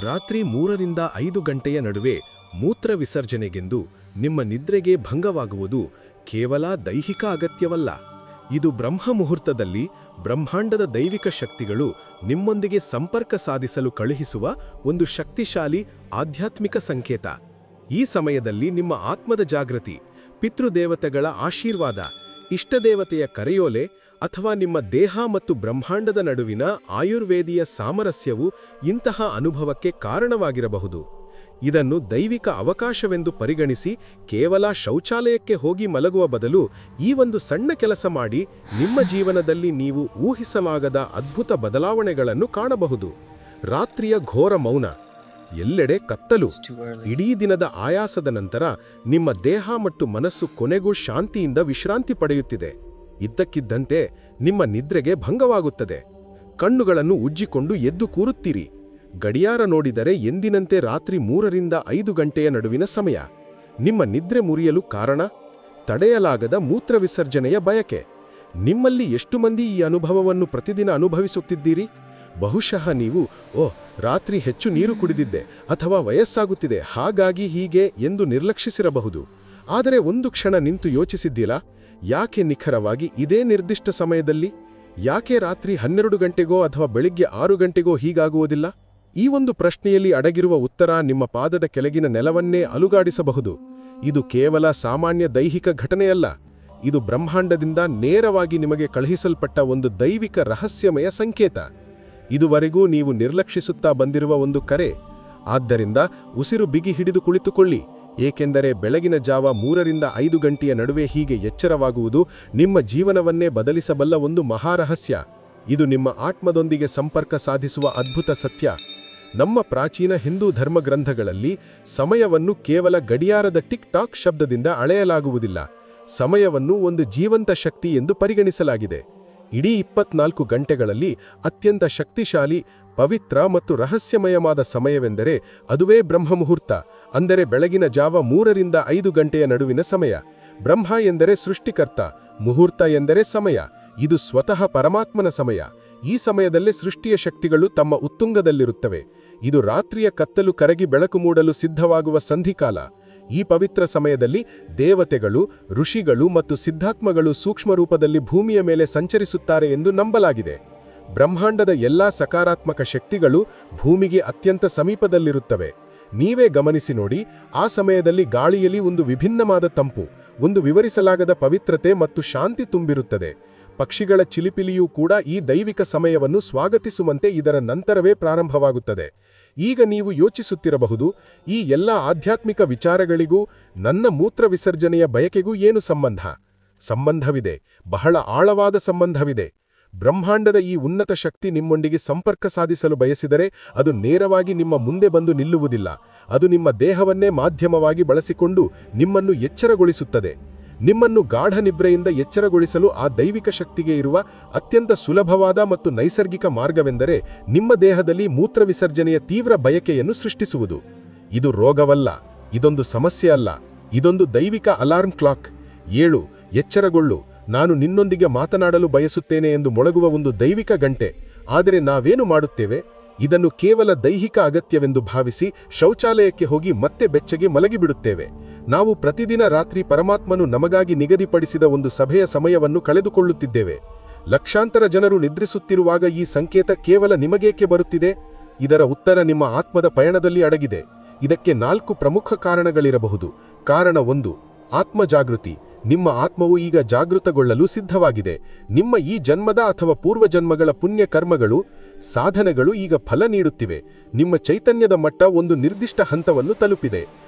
ರಾತ್ರಿ 3ರಿಂದ 5 ಗಂಟೆಯ ನಡುವೆ ಮೂತ್ರ ವಿಸರ್ಜನೆಗೆಂದು ನಿಮ್ಮ ನಿದ್ರೆಗೆ ಭಂಗವಾಗುವುದು ಕೇವಲ ದೈಹಿಕ ಅಗತ್ಯವಲ್ಲ. ಇದು ಬ್ರಹ್ಮ ಮುಹೂರ್ತದಲ್ಲಿ ಬ್ರಹ್ಮಾಂಡದ ದೈವಿಕ ಶಕ್ತಿಗಳು ನಿಮ್ಮೊಂದಿಗೆ ಸಂಪರ್ಕ ಸಾಧಿಸಲು ಕಳುಹಿಸುವ ಒಂದು ಶಕ್ತಿಶಾಲಿ ಆಧ್ಯಾತ್ಮಿಕ ಸಂಕೇತ. ಈ ಸಮಯದಲ್ಲಿ ನಿಮ್ಮ ಆತ್ಮದ ಜಾಗೃತಿ, ಪಿತೃದೇವತೆಗಳ ಆಶೀರ್ವಾದ, ಇಷ್ಟದೇವತೆಯ ಕರೆಯೋಲೆ ಅಥವಾ ನಿಮ್ಮ ದೇಹ ಮತ್ತು ಬ್ರಹ್ಮಾಂಡದ ನಡುವಿನ ಆಯುರ್ವೇದಿಯ ಸಾಮರಸ್ಯವು ಇಂತಹ ಅನುಭವಕ್ಕೆ ಕಾರಣವಾಗಿರಬಹುದು. ಇದನ್ನು ದೈವಿಕ ಅವಕಾಶವೆಂದು ಪರಿಗಣಿಸಿ ಕೇವಲ ಶೌಚಾಲಯಕ್ಕೆ ಹೋಗಿ ಮಲಗುವ ಬದಲು ಈ ಒಂದು ಸಣ್ಣ ಕೆಲಸ ಮಾಡಿ ನಿಮ್ಮ ಜೀವನದಲ್ಲಿ ನೀವು ಊಹಿಸಲಾಗದ ಅದ್ಭುತ ಬದಲಾವಣೆಗಳನ್ನು ಕಾಣಬಹುದು. ರಾತ್ರಿಯ ಘೋರ ಮೌನ, ಎಲ್ಲೆಡೆ ಕತ್ತಲು, ಇಡೀ ದಿನದ ಆಯಾಸದ ನಂತರ ನಿಮ್ಮ ದೇಹ ಮತ್ತು ಮನಸ್ಸು ಕೊನೆಗೂ ಶಾಂತಿಯಿಂದ ವಿಶ್ರಾಂತಿ ಪಡೆಯುತ್ತಿದೆ. ಇದ್ದಕ್ಕಿದ್ದಂತೆ ನಿಮ್ಮ ನಿದ್ರೆಗೆ ಭಂಗವಾಗುತ್ತದೆ. ಕಣ್ಣುಗಳನ್ನು ಉಜ್ಜಿಕೊಂಡು ಎದ್ದು ಕೂರುತ್ತೀರಿ. ಗಡಿಯಾರ ನೋಡಿದರೆ ಎಂದಿನಂತೆ ರಾತ್ರಿ 3ರಿಂದ 5 ಗಂಟೆಯ ನಡುವಿನ ಸಮಯ. ನಿಮ್ಮ ನಿದ್ರೆ ಮುರಿಯಲು ಕಾರಣ ತಡೆಯಲಾಗದ ಮೂತ್ರ ವಿಸರ್ಜನೆಯ ಬಯಕೆ. ನಿಮ್ಮಲ್ಲಿ ಎಷ್ಟು ಮಂದಿ ಈ ಅನುಭವವನ್ನು ಪ್ರತಿದಿನ ಅನುಭವಿಸುತ್ತಿದ್ದೀರಿ? ಬಹುಶಃ ನೀವು ರಾತ್ರಿ ಹೆಚ್ಚು ನೀರು ಕುಡಿದಿದ್ದೆ ಅಥವಾ ವಯಸ್ಸಾಗುತ್ತಿದೆ ಹಾಗಾಗಿ ಹೀಗೆ ಎಂದು ನಿರ್ಲಕ್ಷಿಸಿರಬಹುದು. ಆದರೆ ಒಂದು ಕ್ಷಣ ನಿಂತು ಯೋಚಿಸಿದ್ದೀರಾ? ಯಾಕೆ ನಿಖರವಾಗಿ ಇದೇ ನಿರ್ದಿಷ್ಟ ಸಮಯದಲ್ಲಿ? ಯಾಕೆ ರಾತ್ರಿ 12 ಗಂಟೆಗೋ ಅಥವಾ ಬೆಳಿಗ್ಗೆ 6 ಗಂಟೆಗೋ ಹೀಗಾಗುವುದಿಲ್ಲ? ಈ ಒಂದು ಪ್ರಶ್ನೆಯಲ್ಲಿ ಅಡಗಿರುವ ಉತ್ತರ ನಿಮ್ಮ ಪಾದದ ಕೆಳಗಿನ ನೆಲವನ್ನೇ ಅಲುಗಾಡಿಸಬಹುದು. ಇದು ಕೇವಲ ಸಾಮಾನ್ಯ ದೈಹಿಕ ಘಟನೆಯಲ್ಲ. ಇದು ಬ್ರಹ್ಮಾಂಡದಿಂದ ನೇರವಾಗಿ ನಿಮಗೆ ಕಳುಹಿಸಲ್ಪಟ್ಟ ಒಂದು ದೈವಿಕ ರಹಸ್ಯಮಯ ಸಂಕೇತ. ಇದುವರೆಗೂ ನೀವು ನಿರ್ಲಕ್ಷಿಸುತ್ತಾ ಬಂದಿರುವ ಒಂದು ಕರೆ. ಆದ್ದರಿಂದ ಉಸಿರು ಬಿಗಿ ಹಿಡಿದು ಕುಳಿತುಕೊಳ್ಳಿ, ಏಕೆಂದರೆ ಬೆಳಗಿನ ಜಾವ 3ರಿಂದ 5 ಗಂಟೆಯ ನಡುವೆ ಹೀಗೆ ಎಚ್ಚರವಾಗುವುದು ನಿಮ್ಮ ಜೀವನವನ್ನೇ ಬದಲಿಸಬಲ್ಲ ಒಂದು ಮಹಾರಹಸ್ಯ. ಇದು ನಿಮ್ಮ ಆತ್ಮದೊಂದಿಗೆ ಸಂಪರ್ಕ ಸಾಧಿಸುವ ಅದ್ಭುತ ಸತ್ಯ. ನಮ್ಮ ಪ್ರಾಚೀನ ಹಿಂದೂ ಧರ್ಮಗ್ರಂಥಗಳಲ್ಲಿ ಸಮಯವನ್ನು ಕೇವಲ ಗಡಿಯಾರದ ಟಿಕ್ ಟಾಕ್ ಶಬ್ದದಿಂದ ಅಳೆಯಲಾಗುವುದಿಲ್ಲ. ಸಮಯವನ್ನು ಒಂದು ಜೀವಂತ ಶಕ್ತಿ ಎಂದು ಪರಿಗಣಿಸಲಾಗಿದೆ. ಇಡೀ 24 ಗಂಟೆಗಳಲ್ಲಿ ಅತ್ಯಂತ ಶಕ್ತಿಶಾಲಿ, ಪವಿತ್ರ ಮತ್ತು ರಹಸ್ಯಮಯವಾದ ಸಮಯವೆಂದರೆ ಅದುವೇ ಬ್ರಹ್ಮಮುಹೂರ್ತ, ಅಂದರೆ ಬೆಳಗಿನ ಜಾವ 3ರಿಂದ 5 ಗಂಟೆಯ ನಡುವಿನ ಸಮಯ. ಬ್ರಹ್ಮ ಎಂದರೆ ಸೃಷ್ಟಿಕರ್ತ, ಮುಹೂರ್ತ ಎಂದರೆ ಸಮಯ. ಇದು ಸ್ವತಃ ಪರಮಾತ್ಮನ ಸಮಯ. ಈ ಸಮಯದಲ್ಲೇ ಸೃಷ್ಟಿಯ ಶಕ್ತಿಗಳು ತಮ್ಮ ಉತ್ತುಂಗದಲ್ಲಿರುತ್ತವೆ. ಇದು ರಾತ್ರಿಯ ಕತ್ತಲು ಕರಗಿ ಬೆಳಕು ಮೂಡಲು ಸಿದ್ಧವಾಗುವ ಸಂಧಿಕಾಲ. ಈ ಪವಿತ್ರ ಸಮಯದಲ್ಲಿ ದೇವತೆಗಳು, ಋಷಿಗಳು ಮತ್ತು ಸಿದ್ಧಾತ್ಮಗಳು ಸೂಕ್ಷ್ಮ ರೂಪದಲ್ಲಿ ಭೂಮಿಯ ಮೇಲೆ ಸಂಚರಿಸುತ್ತಾರೆ ಎಂದು ನಂಬಲಾಗಿದೆ. ಬ್ರಹ್ಮಾಂಡದ ಎಲ್ಲಾ ಸಕಾರಾತ್ಮಕ ಶಕ್ತಿಗಳು ಭೂಮಿಗೆ ಅತ್ಯಂತ ಸಮೀಪದಲ್ಲಿರುತ್ತವೆ. ನೀವೇ ಗಮನಿಸಿ ನೋಡಿ, ಆ ಸಮಯದಲ್ಲಿ ಗಾಳಿಯಲ್ಲಿ ಒಂದು ವಿಭಿನ್ನವಾದ ತಂಪು, ಒಂದು ವಿವರಿಸಲಾಗದ ಪವಿತ್ರತೆ ಮತ್ತು ಶಾಂತಿ ತುಂಬಿರುತ್ತದೆ. ಪಕ್ಷಿಗಳ ಚಿಲಿಪಿಲಿಯೂ ಕೂಡ ಈ ದೈವಿಕ ಸಮಯವನ್ನು ಸ್ವಾಗತಿಸುವಂತೆ ಇದರ ನಂತರವೇ ಪ್ರಾರಂಭವಾಗುತ್ತದೆ. ಈಗ ನೀವು ಯೋಚಿಸುತ್ತಿರಬಹುದು, ಈ ಎಲ್ಲ ಆಧ್ಯಾತ್ಮಿಕ ವಿಚಾರಗಳಿಗೂ ನನ್ನ ಮೂತ್ರ ವಿಸರ್ಜನೆಯ ಬಯಕೆಗೂ ಏನು ಸಂಬಂಧ? ಸಂಬಂಧವಿದೆ, ಬಹಳ ಆಳವಾದ ಸಂಬಂಧವಿದೆ. ಬ್ರಹ್ಮಾಂಡದ ಈ ಉನ್ನತ ಶಕ್ತಿ ನಿಮ್ಮೊಂದಿಗೆ ಸಂಪರ್ಕ ಸಾಧಿಸಲು ಬಯಸಿದರೆ ಅದು ನೇರವಾಗಿ ನಿಮ್ಮ ಮುಂದೆ ಬಂದು ನಿಲ್ಲುವುದಿಲ್ಲ. ಅದು ನಿಮ್ಮ ದೇಹವನ್ನೇ ಮಾಧ್ಯಮವಾಗಿ ಬಳಸಿಕೊಂಡು ನಿಮ್ಮನ್ನು ಎಚ್ಚರಗೊಳಿಸುತ್ತದೆ. ನಿಮ್ಮನ್ನು ಗಾಢ ನಿದ್ರೆಯಿಂದ ಎಚ್ಚರಗೊಳಿಸಲು ಆ ದೈವಿಕ ಶಕ್ತಿಗೆ ಇರುವ ಅತ್ಯಂತ ಸುಲಭವಾದ ಮತ್ತು ನೈಸರ್ಗಿಕ ಮಾರ್ಗವೆಂದರೆ ನಿಮ್ಮ ದೇಹದಲ್ಲಿ ಮೂತ್ರ ವಿಸರ್ಜನೆಯ ತೀವ್ರ ಬಯಕೆಯನ್ನು ಸೃಷ್ಟಿಸುವುದು. ಇದು ರೋಗವಲ್ಲ, ಇದೊಂದು ಸಮಸ್ಯೆ ಅಲ್ಲ, ಇದೊಂದು ದೈವಿಕ ಅಲಾರ್ಮ್ ಕ್ಲಾಕ್. ಏಳು, ಎಚ್ಚರಗೊಳ್ಳು, ನಾನು ನಿನ್ನೊಂದಿಗೆ ಮಾತನಾಡಲು ಬಯಸುತ್ತೇನೆ ಎಂದು ಮೊಳಗುವ ಒಂದು ದೈವಿಕ ಗಂಟೆ. ಆದರೆ ನಾವೇನು ಮಾಡುತ್ತೇವೆ? ಇದನ್ನು ಕೇವಲ ದೈಹಿಕ ಅಗತ್ಯವೆಂದು ಭಾವಿಸಿ ಶೌಚಾಲಯಕ್ಕೆ ಹೋಗಿ ಮತ್ತೆ ಬೆಚ್ಚಗೆ ಮಲಗಿಬಿಡುತ್ತೇವೆ. ನಾವು ಪ್ರತಿದಿನ ರಾತ್ರಿ ಪರಮಾತ್ಮನು ನಮಗಾಗಿ ನಿಗದಿಪಡಿಸಿದ ಒಂದು ಸಭೆಯ ಸಮಯವನ್ನು ಕಳೆದುಕೊಳ್ಳುತ್ತಿದ್ದೇವೆ. ಲಕ್ಷಾಂತರ ಜನರು ನಿದ್ರಿಸುತ್ತಿರುವಾಗ ಈ ಸಂಕೇತ ಕೇವಲ ನಿಮಗೇಕೆ ಬರುತ್ತಿದೆ? ಇದರ ಉತ್ತರ ನಿಮ್ಮ ಆತ್ಮದ ಪಯಣದಲ್ಲಿ ಅಡಗಿದೆ. ಇದಕ್ಕೆ 4 ಪ್ರಮುಖ ಕಾರಣಗಳಿರಬಹುದು. ಕಾರಣ 1, ಆತ್ಮಜಾಗೃತಿ. ನಿಮ್ಮ ಆತ್ಮವು ಈಗ ಜಾಗೃತಗೊಳ್ಳಲು ಸಿದ್ಧವಾಗಿದೆ. ನಿಮ್ಮ ಈ ಜನ್ಮದ ಅಥವಾ ಪೂರ್ವಜನ್ಮಗಳ ಪುಣ್ಯ ಕರ್ಮಗಳು, ಸಾಧನೆಗಳು ಈಗ ಫಲ ನೀಡುತ್ತಿವೆ. ನಿಮ್ಮ ಚೈತನ್ಯದ ಮಟ್ಟ ಒಂದು ನಿರ್ದಿಷ್ಟ ಹಂತವನ್ನು ತಲುಪಿದೆ.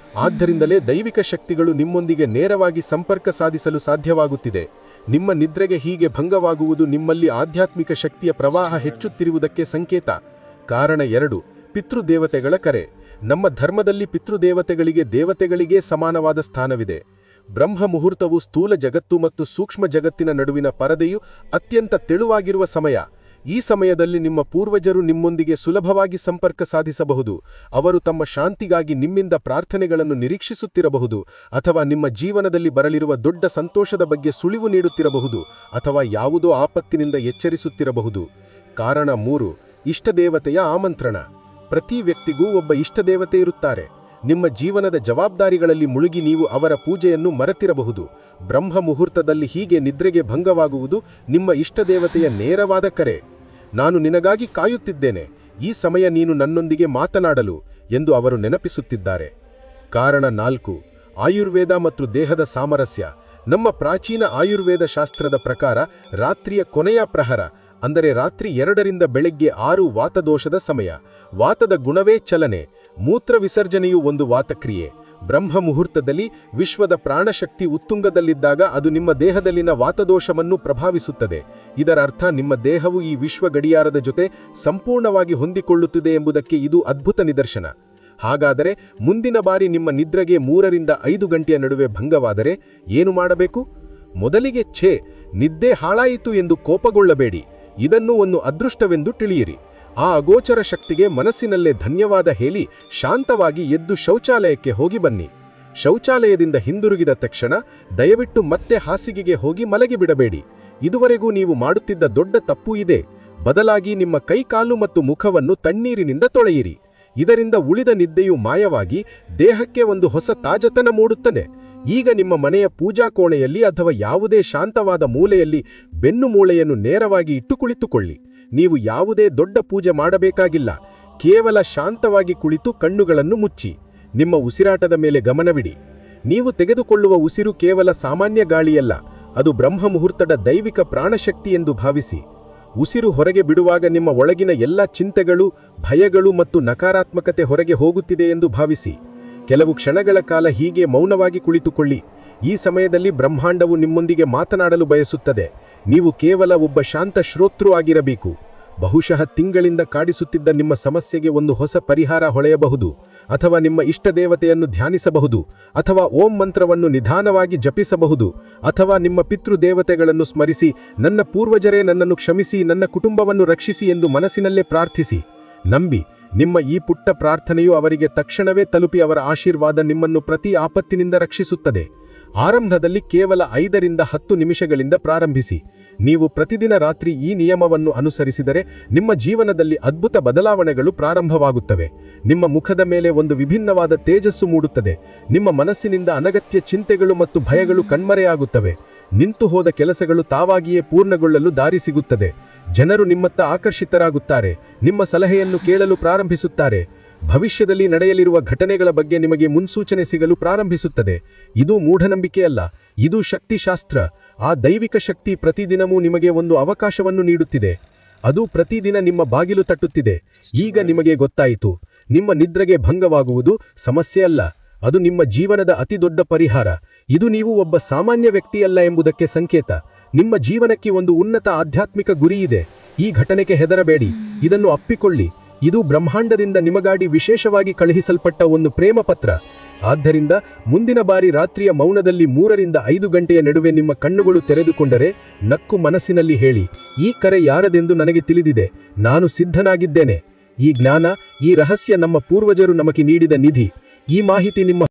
ಆದ್ದರಿಂದಲೇ ದೈವಿಕ ಶಕ್ತಿಗಳು ನಿಮ್ಮೊಂದಿಗೆ ನೇರವಾಗಿ ಸಂಪರ್ಕ ಸಾಧಿಸಲು ಸಾಧ್ಯವಾಗುತ್ತಿದೆ. ನಿಮ್ಮ ನಿದ್ರೆಗೆ ಹೀಗೆ ಭಂಗವಾಗುವುದು ನಿಮ್ಮಲ್ಲಿ ಆಧ್ಯಾತ್ಮಿಕ ಶಕ್ತಿಯ ಪ್ರವಾಹ ಹೆಚ್ಚುತ್ತಿರುವುದಕ್ಕೆ ಸಂಕೇತ. ಕಾರಣ 2, ಪಿತೃದೇವತೆಗಳ ಕರೆ. ನಮ್ಮ ಧರ್ಮದಲ್ಲಿ ಪಿತೃದೇವತೆಗಳಿಗೆ ದೇವತೆಗಳಿಗೇ ಸಮಾನವಾದ ಸ್ಥಾನವಿದೆ. ಬ್ರಹ್ಮ ಮುಹೂರ್ತವು ಸ್ಥೂಲ ಜಗತ್ತು ಮತ್ತು ಸೂಕ್ಷ್ಮ ಜಗತ್ತಿನ ನಡುವಿನ ಪರದೆಯು ಅತ್ಯಂತ ತೆಳುವಾಗಿರುವ ಸಮಯ. ಈ ಸಮಯದಲ್ಲಿ ನಿಮ್ಮ ಪೂರ್ವಜರು ನಿಮ್ಮೊಂದಿಗೆ ಸುಲಭವಾಗಿ ಸಂಪರ್ಕ ಸಾಧಿಸಬಹುದು. ಅವರು ತಮ್ಮ ಶಾಂತಿಗಾಗಿ ನಿಮ್ಮಿಂದ ಪ್ರಾರ್ಥನೆಗಳನ್ನು ನಿರೀಕ್ಷಿಸುತ್ತಿರಬಹುದು, ಅಥವಾ ನಿಮ್ಮ ಜೀವನದಲ್ಲಿ ಬರಲಿರುವ ದೊಡ್ಡ ಸಂತೋಷದ ಬಗ್ಗೆ ಸುಳಿವು ನೀಡುತ್ತಿರಬಹುದು, ಅಥವಾ ಯಾವುದೋ ಆಪತ್ತಿನಿಂದ ಎಚ್ಚರಿಸುತ್ತಿರಬಹುದು. ಕಾರಣ 3, ಇಷ್ಟದೇವತೆಯ ಆಮಂತ್ರಣ. ಪ್ರತಿ ವ್ಯಕ್ತಿಗೂ ಒಬ್ಬ ಇಷ್ಟದೇವತೆ ಇರುತ್ತಾರೆ. ನಿಮ್ಮ ಜೀವನದ ಜವಾಬ್ದಾರಿಗಳಲ್ಲಿ ಮುಳುಗಿ ನೀವು ಅವರ ಪೂಜೆಯನ್ನು ಮರೆತಿರಬಹುದು. ಬ್ರಹ್ಮ ಮುಹೂರ್ತದಲ್ಲಿ ಹೀಗೆ ನಿದ್ರೆಗೆ ಭಂಗವಾಗುವುದು ನಿಮ್ಮ ಇಷ್ಟದೇವತೆಯ ನೇರವಾದ ಕರೆ. ನಾನು ನಿನಗಾಗಿ ಕಾಯುತ್ತಿದ್ದೇನೆ, ಈ ಸಮಯ ನೀನು ನನ್ನೊಂದಿಗೆ ಮಾತನಾಡಲು ಎಂದು ಅವರು ನೆನಪಿಸುತ್ತಿದ್ದಾರೆ. ಕಾರಣ 4. ಆಯುರ್ವೇದ ಮತ್ತು ದೇಹದ ಸಾಮರಸ್ಯ. ನಮ್ಮ ಪ್ರಾಚೀನ ಆಯುರ್ವೇದ ಶಾಸ್ತ್ರದ ಪ್ರಕಾರ ರಾತ್ರಿಯ ಕೊನೆಯ ಪ್ರಹರ ಅಂದರೆ ರಾತ್ರಿ 2ರಿಂದ ಬೆಳಗ್ಗೆ 6 ವಾತದೋಷದ ಸಮಯ. ವಾತದ ಗುಣವೇ ಚಲನೆ. ಮೂತ್ರ ವಿಸರ್ಜನೆಯು ಒಂದು ವಾತಕ್ರಿಯೆ. ಬ್ರಹ್ಮ ಮುಹೂರ್ತದಲ್ಲಿ ವಿಶ್ವದ ಪ್ರಾಣಶಕ್ತಿ ಉತ್ತುಂಗದಲ್ಲಿದ್ದಾಗ ಅದು ನಿಮ್ಮ ದೇಹದಲ್ಲಿನ ವಾತದೋಷವನ್ನು ಪ್ರಭಾವಿಸುತ್ತದೆ. ಇದರ ಅರ್ಥ ನಿಮ್ಮ ದೇಹವು ಈ ವಿಶ್ವ ಗಡಿಯಾರದ ಜೊತೆ ಸಂಪೂರ್ಣವಾಗಿ ಹೊಂದಿಕೊಳ್ಳುತ್ತಿದೆ ಎಂಬುದಕ್ಕೆ ಇದು ಅದ್ಭುತ ನಿದರ್ಶನ. ಹಾಗಾದರೆ ಮುಂದಿನ ಬಾರಿ ನಿಮ್ಮ ನಿದ್ರೆಗೆ 3ರಿಂದ 5 ಗಂಟೆಯ ನಡುವೆ ಭಂಗವಾದರೆ ಏನು ಮಾಡಬೇಕು? ಮೊದಲಿಗೆ ನಿದ್ದೆ ಹಾಳಾಯಿತು ಎಂದು ಕೋಪಗೊಳ್ಳಬೇಡಿ. ಇದನ್ನು ಒಂದು ಅದೃಷ್ಟವೆಂದು ತಿಳಿಯಿರಿ. ಆ ಅಗೋಚರ ಶಕ್ತಿಗೆ ಮನಸ್ಸಿನಲ್ಲೇ ಧನ್ಯವಾದ ಹೇಳಿ ಶಾಂತವಾಗಿ ಎದ್ದು ಶೌಚಾಲಯಕ್ಕೆ ಹೋಗಿ ಬನ್ನಿ. ಶೌಚಾಲಯದಿಂದ ಹಿಂದಿರುಗಿದ ತಕ್ಷಣ ದಯವಿಟ್ಟು ಮತ್ತೆ ಹಾಸಿಗೆಗೆ ಹೋಗಿ ಮಲಗಿಬಿಡಬೇಡಿ. ಇದುವರೆಗೂ ನೀವು ಮಾಡುತ್ತಿದ್ದ ದೊಡ್ಡ ತಪ್ಪು ಇದೆ. ಬದಲಾಗಿ ನಿಮ್ಮ ಕೈಕಾಲು ಮತ್ತು ಮುಖವನ್ನು ತಣ್ಣೀರಿನಿಂದ ತೊಳೆಯಿರಿ. ಇದರಿಂದ ಉಳಿದ ನಿದ್ದೆಯು ಮಾಯವಾಗಿ ದೇಹಕ್ಕೆ ಒಂದು ಹೊಸ ತಾಜತನ ಮೂಡುತ್ತದೆ. ಈಗ ನಿಮ್ಮ ಮನೆಯ ಪೂಜಾ ಕೋಣೆಯಲ್ಲಿ ಅಥವಾ ಯಾವುದೇ ಶಾಂತವಾದ ಮೂಲೆಯಲ್ಲಿ ಬೆನ್ನು ಮೂಳೆಯನ್ನು ನೇರವಾಗಿ ಇಟ್ಟು ಕುಳಿತುಕೊಳ್ಳಿ. ನೀವು ಯಾವುದೇ ದೊಡ್ಡ ಪೂಜೆ ಮಾಡಬೇಕಾಗಿಲ್ಲ. ಕೇವಲ ಶಾಂತವಾಗಿ ಕುಳಿತು ಕಣ್ಣುಗಳನ್ನು ಮುಚ್ಚಿ ನಿಮ್ಮ ಉಸಿರಾಟದ ಮೇಲೆ ಗಮನವಿಡಿ. ನೀವು ತೆಗೆದುಕೊಳ್ಳುವ ಉಸಿರು ಕೇವಲ ಸಾಮಾನ್ಯ ಗಾಳಿಯಲ್ಲ, ಅದು ಬ್ರಹ್ಮ ಮುಹೂರ್ತದ ದೈವಿಕ ಪ್ರಾಣಶಕ್ತಿ ಎಂದು ಭಾವಿಸಿ. ಉಸಿರು ಹೊರಗೆ ಬಿಡುವಾಗ ನಿಮ್ಮ ಒಳಗಿನ ಎಲ್ಲ ಚಿಂತೆಗಳು, ಭಯಗಳು ಮತ್ತು ನಕಾರಾತ್ಮಕತೆ ಹೊರಗೆ ಹೋಗುತ್ತಿದೆ ಎಂದು ಭಾವಿಸಿ. ಕೆಲವು ಕ್ಷಣಗಳ ಕಾಲ ಹೀಗೆ ಮೌನವಾಗಿ ಕುಳಿತುಕೊಳ್ಳಿ. ಈ ಸಮಯದಲ್ಲಿ ಬ್ರಹ್ಮಾಂಡವು ನಿಮ್ಮೊಂದಿಗೆ ಮಾತನಾಡಲು ಬಯಸುತ್ತದೆ. ನೀವು ಕೇವಲ ಒಬ್ಬ ಶಾಂತ ಶ್ರೋತೃ ಆಗಿರಬೇಕು. ಬಹುಶಃ ತಿಂಗಳಿಂದ ಕಾಡಿಸುತ್ತಿದ್ದ ನಿಮ್ಮ ಸಮಸ್ಯೆಗೆ ಒಂದು ಹೊಸ ಪರಿಹಾರ ಹೊಳೆಯಬಹುದು. ಅಥವಾ ನಿಮ್ಮ ಇಷ್ಟದೇವತೆಯನ್ನು ಧ್ಯಾನಿಸಬಹುದು. ಅಥವಾ ಓಂ ಮಂತ್ರವನ್ನು ನಿಧಾನವಾಗಿ ಜಪಿಸಬಹುದು. ಅಥವಾ ನಿಮ್ಮ ಪಿತೃದೇವತೆಗಳನ್ನು ಸ್ಮರಿಸಿ, ನನ್ನ ಪೂರ್ವಜರೇ ನನ್ನನ್ನು ಕ್ಷಮಿಸಿ, ನನ್ನ ಕುಟುಂಬವನ್ನು ರಕ್ಷಿಸಿ ಎಂದು ಮನಸ್ಸಿನಲ್ಲೇ ಪ್ರಾರ್ಥಿಸಿ. ನಂಬಿ, ನಿಮ್ಮ ಈ ಪುಟ್ಟ ಪ್ರಾರ್ಥನೆಯು ಅವರಿಗೆ ತಕ್ಷಣವೇ ತಲುಪಿ ಅವರ ಆಶೀರ್ವಾದ ನಿಮ್ಮನ್ನು ಪ್ರತಿ ಆಪತ್ತಿನಿಂದ ರಕ್ಷಿಸುತ್ತದೆ. ಆರಂಭದಲ್ಲಿ ಕೇವಲ 5ರಿಂದ 10 ನಿಮಿಷಗಳಿಂದ ಪ್ರಾರಂಭಿಸಿ. ನೀವು ಪ್ರತಿದಿನ ರಾತ್ರಿ ಈ ನಿಯಮವನ್ನು ಅನುಸರಿಸಿದರೆ ನಿಮ್ಮ ಜೀವನದಲ್ಲಿ ಅದ್ಭುತ ಬದಲಾವಣೆಗಳು ಪ್ರಾರಂಭವಾಗುತ್ತವೆ. ನಿಮ್ಮ ಮುಖದ ಮೇಲೆ ಒಂದು ವಿಭಿನ್ನವಾದ ತೇಜಸ್ಸು ಮೂಡುತ್ತದೆ. ನಿಮ್ಮ ಮನಸ್ಸಿನಿಂದ ಅನಗತ್ಯ ಚಿಂತೆಗಳು ಮತ್ತು ಭಯಗಳು ಕಣ್ಮರೆಯಾಗುತ್ತವೆ. ನಿಂತು ಹೋದ ಕೆಲಸಗಳು ತಾವಾಗಿಯೇ ಪೂರ್ಣಗೊಳ್ಳಲು ದಾರಿ ಸಿಗುತ್ತದೆ. ಜನರು ನಿಮ್ಮತ್ತ ಆಕರ್ಷಿತರಾಗುತ್ತಾರೆ. ನಿಮ್ಮ ಸಲಹೆಯನ್ನು ಕೇಳಲು ಪ್ರಾರಂಭಿಸುತ್ತಾರೆ. ಭವಿಷ್ಯದಲ್ಲಿ ನಡೆಯಲಿರುವ ಘಟನೆಗಳ ಬಗ್ಗೆ ನಿಮಗೆ ಮುನ್ಸೂಚನೆ ಸಿಗಲು ಪ್ರಾರಂಭಿಸುತ್ತದೆ. ಇದು ಮೂಢನಂಬಿಕೆಯಲ್ಲ, ಇದು ಶಕ್ತಿಶಾಸ್ತ್ರ. ಆ ದೈವಿಕ ಶಕ್ತಿ ಪ್ರತಿದಿನವೂ ನಿಮಗೆ ಒಂದು ಅವಕಾಶವನ್ನು ನೀಡುತ್ತಿದೆ. ಅದು ಪ್ರತಿದಿನ ನಿಮ್ಮ ಬಾಗಿಲು ತಟ್ಟುತ್ತಿದೆ. ಈಗ ನಿಮಗೆ ಗೊತ್ತಾಯಿತು, ನಿಮ್ಮ ನಿದ್ರೆಗೆ ಭಂಗವಾಗುವುದು ಸಮಸ್ಯೆಯಲ್ಲ, ಅದು ನಿಮ್ಮ ಜೀವನದ ಅತಿದೊಡ್ಡ ಪರಿಹಾರ. ಇದು ನೀವು ಒಬ್ಬ ಸಾಮಾನ್ಯ ವ್ಯಕ್ತಿಯಲ್ಲ ಎಂಬುದಕ್ಕೆ ಸಂಕೇತ. ನಿಮ್ಮ ಜೀವನಕ್ಕೆ ಒಂದು ಉನ್ನತ ಆಧ್ಯಾತ್ಮಿಕ ಗುರಿ ಇದೆ. ಈ ಘಟನೆಗೆ ಹೆದರಬೇಡಿ, ಇದನ್ನು ಅಪ್ಪಿಕೊಳ್ಳಿ. ಇದು ಬ್ರಹ್ಮಾಂಡದಿಂದ ನಿಮಗಾಗಿ ವಿಶೇಷವಾಗಿ ಕಳುಹಿಸಲ್ಪಟ್ಟ ಒಂದು ಪ್ರೇಮ ಪತ್ರ. ಆದ್ದರಿಂದ ಮುಂದಿನ ಬಾರಿ ರಾತ್ರಿಯ ಮೌನದಲ್ಲಿ 3ರಿಂದ 5 ಗಂಟೆಯ ನಡುವೆ ನಿಮ್ಮ ಕಣ್ಣುಗಳು ತೆರೆದುಕೊಂಡರೆ ನಕ್ಕು ಮನಸ್ಸಿನಲ್ಲಿ ಹೇಳಿ, ಈ ಕರೆ ಯಾರದೆಂದು ನನಗೆ ತಿಳಿದಿದೆ, ನಾನು ಸಿದ್ಧನಾಗಿದ್ದೇನೆ. ಈ ಜ್ಞಾನ, ಈ ರಹಸ್ಯ ನಮ್ಮ ಪೂರ್ವಜರು ನಮಗೆ ನೀಡಿದ ನಿಧಿ. ಈ ಮಾಹಿತಿ ನಿಮ್ಮ